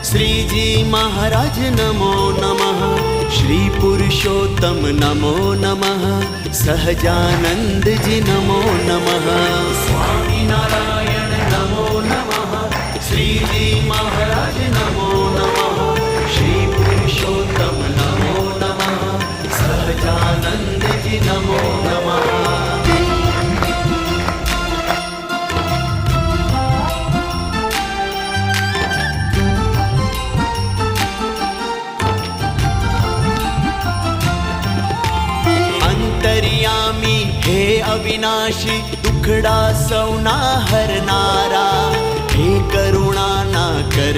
श्रीजी महाराज नमो नमः, श्री पुरुषोत्तम नमो नमः, सहजानंद जी नमो नमः, स्वामी नारायण नमो नमः, श्रीजी महाराज नमो नमः, श्री पुरुषोत्तम नमो नमः, सहजानंद जी नमो नमः। अंतर्यामी हे अविनाशी, दुखड़ा सौना हरनारा, हे करुणा ना कर